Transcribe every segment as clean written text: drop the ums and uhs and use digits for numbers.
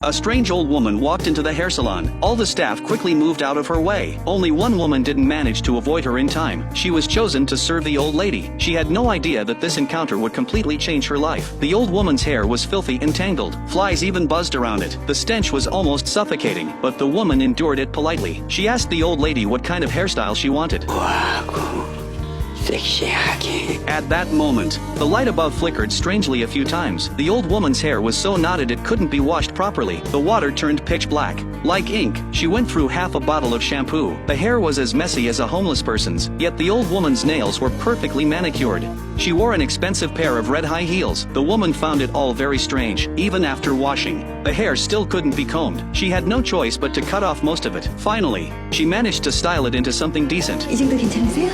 A strange old woman walked into the hair salon. All the staff quickly moved out of her way. Only one woman didn't manage to avoid her in time. She was chosen to serve the old lady. She had no idea that this encounter would completely change her life. The old woman's hair was filthy and tangled. Flies even buzzed around it. The stench was almost suffocating, but the woman endured it politely. She asked the old lady what kind of hairstyle she wanted. At that moment, the light above flickered strangely a few times. The old woman's hair was so knotted it couldn't be washed properly. The water turned pitch black. Like ink, she went through half a bottle of shampoo. The hair was as messy as a homeless person's, yet the old woman's nails were perfectly manicured. She wore an expensive pair of red high heels. The woman found it all very strange. Even after washing, the hair still couldn't be combed. She had no choice but to cut off most of it. Finally, she managed to style it into something decent. 이 정도 괜찮으세요?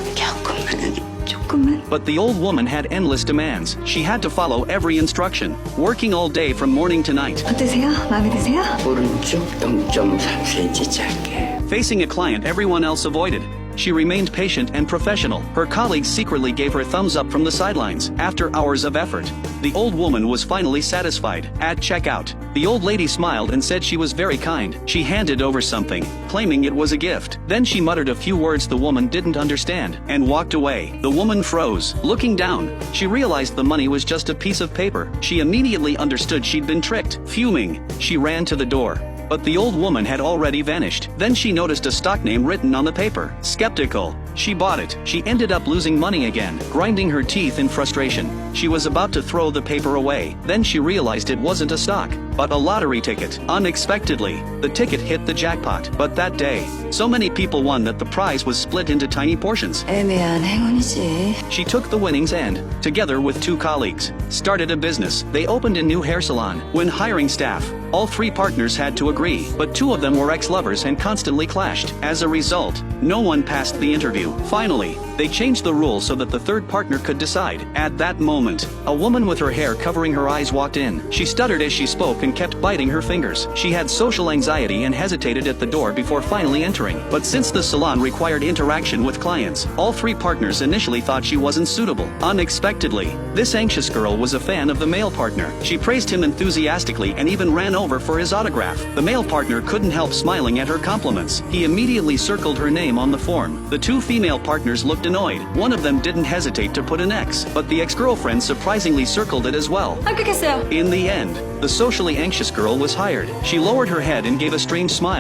조금만. But the old woman had endless demands. She had to follow every instruction, working all day from morning to night. 어떠세요? 마음에 드세요? 오른쪽 0.3cm 짧게. Facing a client everyone else avoided, she remained patient and professional. Her colleagues secretly gave her thumbs up from the sidelines. After hours of effort, the old woman was finally satisfied. At checkout, the old lady smiled and said she was very kind. She handed over something, claiming it was a gift. Then she muttered a few words the woman didn't understand, and walked away. The woman froze. Looking down, she realized the money was just a piece of paper. She immediately understood she'd been tricked. Fuming, she ran to the door. But the old woman had already vanished. Then she noticed a stock name written on the paper. Skeptical, she bought it. She ended up losing money again, grinding her teeth in frustration. She was about to throw the paper away. Then she realized it wasn't a stock, but a lottery ticket. Unexpectedly, the ticket hit the jackpot. But that day, so many people won that the prize was split into tiny portions. 애매한 행운이지. She took the winnings and, together with two colleagues, started a business. They opened a new hair salon. When hiring staff, all three partners had to agree, but two of them were ex-lovers and constantly clashed. As a result, no one passed the interview. Finally, they changed the rules so that the third partner could decide. At that moment, a woman with her hair covering her eyes walked in. She stuttered as she spoke and kept biting her fingers. She had social anxiety and hesitated at the door before finally entering. But since the salon required interaction with clients, all three partners initially thought she wasn't suitable. Unexpectedly, this anxious girl was a fan of the male partner. She praised him enthusiastically and even ran over for his autograph. The male partner couldn't help smiling at her compliments. He immediately circled her name on the form. The two female partners looked annoyed. One of them didn't hesitate to put an X, but the ex-girlfriend surprisingly circled it as well. 합격했어요. In the end, the socially anxious girl was hired. She lowered her head and gave a strange smile.